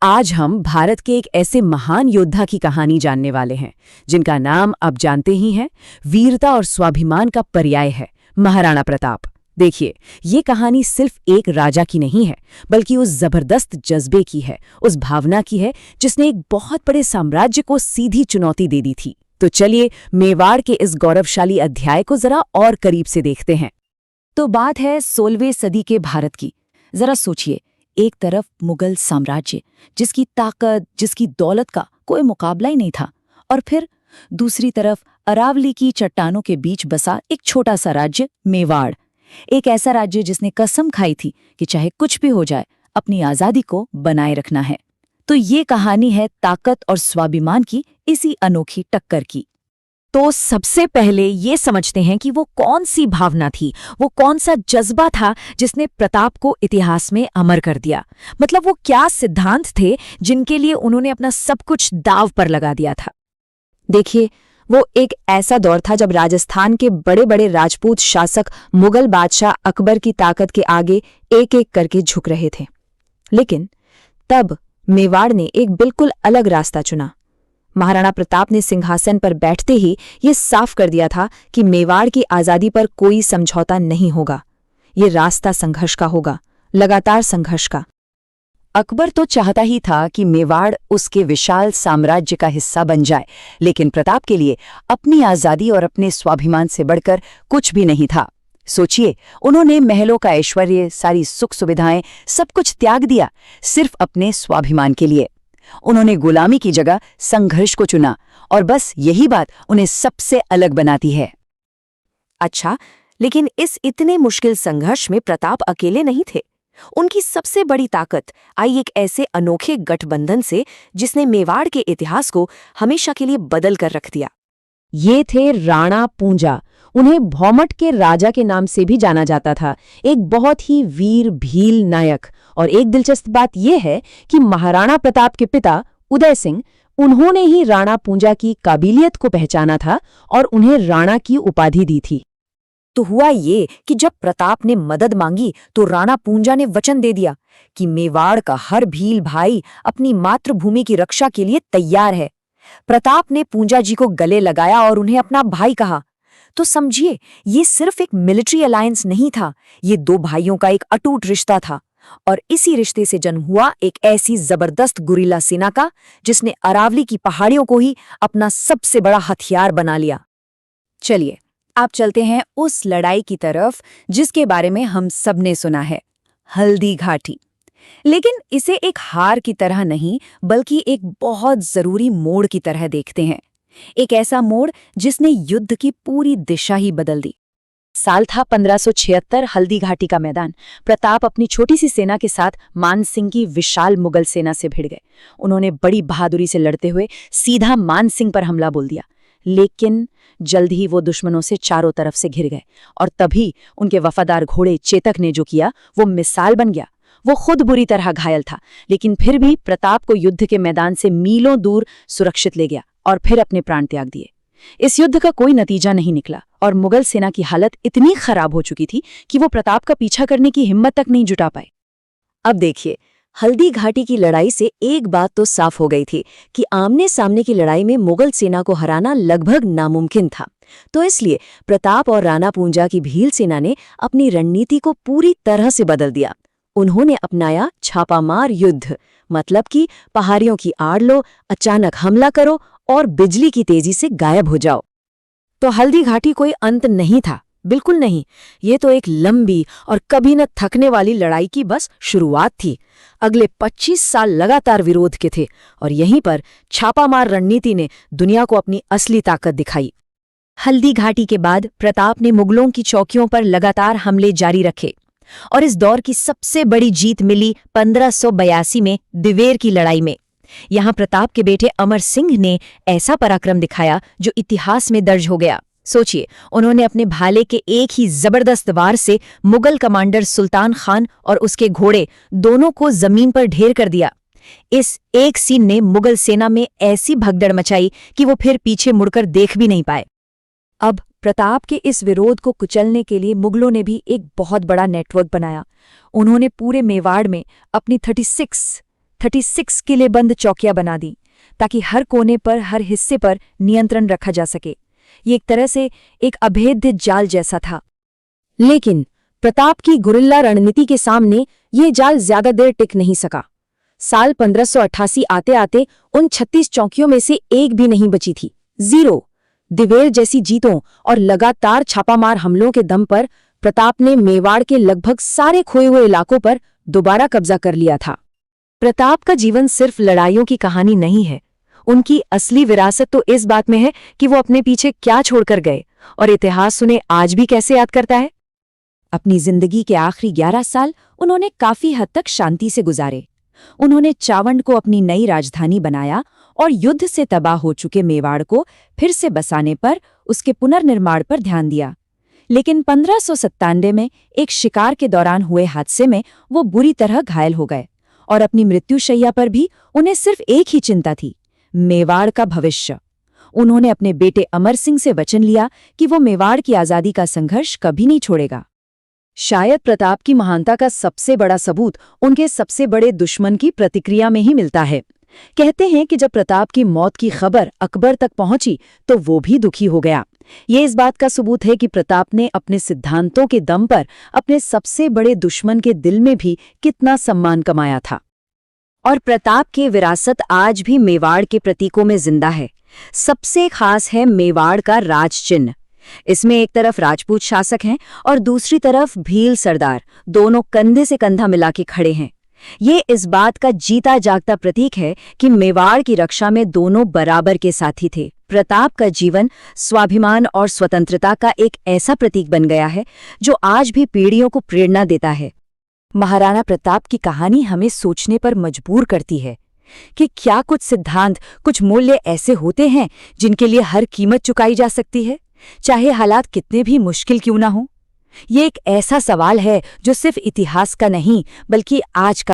आज हम भारत के एक ऐसे महान योद्धा की कहानी जानने वाले हैं जिनका नाम आप जानते ही हैं, वीरता और स्वाभिमान का पर्याय है, महाराणा प्रताप। देखिए, ये कहानी सिर्फ एक राजा की नहीं है, बल्कि उस जबरदस्त जज्बे की है, उस भावना की है जिसने एक बहुत बड़े साम्राज्य को सीधी चुनौती दे दी थी। तो चलिए मेवाड़ के इस गौरवशाली अध्याय को जरा और करीब से देखते हैं। तो बात है 16वीं सदी के भारत की। जरा सोचिए, एक तरफ मुगल साम्राज्य जिसकी ताकत, जिसकी दौलत का कोई मुकाबला ही नहीं था, और फिर दूसरी तरफ अरावली की चट्टानों के बीच बसा एक छोटा सा राज्य मेवाड़। एक ऐसा राज्य जिसने कसम खाई थी कि चाहे कुछ भी हो जाए अपनी आजादी को बनाए रखना है। तो ये कहानी है ताकत और स्वाभिमान की इसी अनोखी टक्कर की। तो सबसे पहले ये समझते हैं कि वो कौन सी भावना थी, वो कौन सा जज्बा था जिसने प्रताप को इतिहास में अमर कर दिया। मतलब वो क्या सिद्धांत थे जिनके लिए उन्होंने अपना सब कुछ दांव पर लगा दिया था। देखिए, वो एक ऐसा दौर था जब राजस्थान के बड़े बड़े राजपूत शासक मुगल बादशाह अकबर की ताकत के आगे एक एक करके झुक रहे थे। लेकिन तब मेवाड़ ने एक बिल्कुल अलग रास्ता चुना। महाराणा प्रताप ने सिंहासन पर बैठते ही ये साफ कर दिया था कि मेवाड़ की आज़ादी पर कोई समझौता नहीं होगा। ये रास्ता संघर्ष का होगा, लगातार संघर्ष का। अकबर तो चाहता ही था कि मेवाड़ उसके विशाल साम्राज्य का हिस्सा बन जाए, लेकिन प्रताप के लिए अपनी आज़ादी और अपने स्वाभिमान से बढ़कर कुछ भी नहीं था। सोचिए, उन्होंने महलों का ऐश्वर्य, सारी सुख सुविधाएं, सब कुछ त्याग दिया सिर्फ अपने स्वाभिमान के लिए। उन्होंने गुलामी की जगह संघर्ष को चुना, और बस यही बात उन्हें सबसे अलग बनाती है। अच्छा, लेकिन इस इतने मुश्किल संघर्ष में प्रताप अकेले नहीं थे। उनकी सबसे बड़ी ताकत आई एक ऐसे अनोखे गठबंधन से जिसने मेवाड़ के इतिहास को हमेशा के लिए बदल कर रख दिया। ये थे राणा पूंजा। उन्हें भौमट के राजा के नाम से भी जाना जाता था। एक बहुत ही वीर भील नायक। और एक दिलचस्प बात यह है कि महाराणा प्रताप के पिता उदय सिंह, उन्होंने ही राणा पूंजा की काबिलियत को पहचाना था और उन्हें राणा की उपाधि दी थी। तो हुआ ये कि जब प्रताप ने मदद मांगी तो राणा पूंजा ने वचन दे दिया कि मेवाड़ का हर भील भाई अपनी मातृभूमि की रक्षा के लिए तैयार है। प्रताप ने पूंजा जी को गले लगाया और उन्हें अपना भाई कहा। तो समझिए, ये सिर्फ एक मिलिट्री अलायंस नहीं था, ये दो भाइयों का एक अटूट रिश्ता था। और इसी रिश्ते से जन्म हुआ एक ऐसी जबरदस्त गुरिल्ला सेना का जिसने अरावली की पहाड़ियों को ही अपना सबसे बड़ा हथियार बना लिया। चलिए, आप चलते हैं उस लड़ाई की तरफ जिसके बारे में हम सबने सुना है, हल्दी घाटी। लेकिन इसे एक हार की तरह नहीं, बल्कि एक बहुत जरूरी मोड़ की तरह देखते हैं। एक ऐसा मोड़ जिसने युद्ध की पूरी दिशा ही बदल दी। साल था 1576। हल्दी घाटी का मैदान। प्रताप अपनी छोटी सी सेना के साथ मान सिंह की विशाल मुगल सेना से भिड़ गए। उन्होंने बड़ी बहादुरी से लड़ते हुए सीधा मान सिंह पर हमला बोल दिया, लेकिन जल्द ही वो दुश्मनों से चारों तरफ से घिर गए। और तभी उनके वफादार घोड़े चेतक ने जो किया वो मिसाल बन गया। वो खुद बुरी तरह घायल था, लेकिन फिर भी प्रताप को युद्ध के मैदान से मीलों दूर सुरक्षित ले गया और फिर अपने प्राण त्याग दिए। इस युद्ध का कोई नतीजा नहीं निकला और मुगल सेना की हालत इतनी खराब हो चुकी थी कि वो प्रताप का पीछा करने की हिम्मत तक नहीं जुटा पाए। अब देखिए, हल्दी घाटी की लड़ाई से एक बात तो साफ हो गई थी कि आमने सामने की लड़ाई में मुगल सेना को हराना लगभग नामुमकिन था। तो इसलिए प्रताप और राणा पूंजा की भील सेना ने अपनी रणनीति को पूरी तरह से बदल दिया। उन्होंने अपनाया छापामार युद्ध, मतलब कि पहाड़ियों की आड़ लो, अचानक हमला करो और बिजली की तेजी से गायब हो जाओ। तो हल्दी घाटी कोई अंत नहीं था, बिल्कुल नहीं। ये तो एक लंबी और कभी न थकने वाली लड़ाई की बस शुरुआत थी। अगले 25 साल लगातार विरोध के थे और यहीं पर छापामार रणनीति ने दुनिया को अपनी असली ताकत दिखाई। हल्दी घाटी के बाद प्रताप ने मुगलों की चौकियों पर लगातार हमले जारी रखे और इस दौर की सबसे बड़ी जीत मिली 1582 में दिवेर की लड़ाई में। यहां प्रताप के बेटे अमर सिंह ने ऐसा पराक्रम दिखाया जो इतिहास में दर्ज हो गया। सोचिए, उन्होंने अपने भाले के एक ही जबरदस्त वार से मुगल कमांडर सुल्तान खान और उसके घोड़े दोनों को जमीन पर ढेर कर दिया। इस एक सीन ने मुगल सेना में ऐसी भगदड़ मचाई कि वो फिर पीछे मुड़कर देख भी नहीं पाए। अब प्रताप के इस विरोध को कुचलने के लिए मुगलों ने भी एक बहुत बड़ा नेटवर्क बनाया। उन्होंने पूरे मेवाड़ में अपनी 36 किलेबंद चौकियां बना दी ताकि हर कोने पर, हर हिस्से पर नियंत्रण रखा जा सके। ये एक तरह से एक अभेद्य जाल जैसा था। लेकिन प्रताप की गुरिल्ला रणनीति के सामने ये जाल ज्यादा देर टिक नहीं सका। साल 1588 आते आते उन 36 चौकियों में से एक भी नहीं बची थी। 0। दिवेर जैसी जीतों और लगातार छापामार हमलों के दम पर प्रताप ने मेवाड़ के लगभग सारे खोए हुए इलाकों पर दोबारा कब्जा कर लिया था। प्रताप का जीवन सिर्फ लड़ाइयों की कहानी नहीं है। उनकी असली विरासत तो इस बात में है कि वो अपने पीछे क्या छोड़कर गए, और इतिहास उन्हें आज भी कैसे याद करता है। अपनी जिंदगी के आखिरी 11 साल उन्होंने काफी हद तक शांति से गुजारे। उन्होंने चावंड को अपनी नई राजधानी बनाया और युद्ध से तबाह हो चुके मेवाड़ को फिर से बसाने पर, उसके पुनर्निर्माण पर ध्यान दिया। लेकिन 1597 में एक शिकार के दौरान हुए हादसे में वो बुरी तरह घायल हो गए, और अपनी मृत्युशैया पर भी उन्हें सिर्फ एक ही चिंता थी, मेवाड़ का भविष्य। उन्होंने अपने बेटे अमर सिंह से वचन लिया कि वो मेवाड़ की आज़ादी का संघर्ष कभी नहीं छोड़ेगा। शायद प्रताप की महानता का सबसे बड़ा सबूत उनके सबसे बड़े दुश्मन की प्रतिक्रिया में ही मिलता है। कहते हैं कि जब प्रताप की मौत की खबर अकबर तक पहुंची तो वो भी दुखी हो गया। ये इस बात का सबूत है कि प्रताप ने अपने सिद्धांतों के दम पर अपने सबसे बड़े दुश्मन के दिल में भी कितना सम्मान कमाया था। और प्रताप की विरासत आज भी मेवाड़ के प्रतीकों में जिंदा है। सबसे खास है मेवाड़ का राज चिन्ह। इसमें एक तरफ राजपूत शासक हैं और दूसरी तरफ भील सरदार, दोनों कंधे से कंधा मिला के खड़े हैं। ये इस बात का जीता जागता प्रतीक है कि मेवाड़ की रक्षा में दोनों बराबर के साथी थे। प्रताप का जीवन स्वाभिमान और स्वतंत्रता का एक ऐसा प्रतीक बन गया है जो आज भी पीढ़ियों को प्रेरणा देता है। महाराणा प्रताप की कहानी हमें सोचने पर मजबूर करती है कि क्या कुछ सिद्धांत, कुछ मूल्य ऐसे होते हैं जिनके लिए हर कीमत चुकाई जा सकती है, चाहे हालात कितने भी मुश्किल क्यों ना हो। ये एक ऐसा सवाल है जो सिर्फ इतिहास का नहीं बल्कि आज का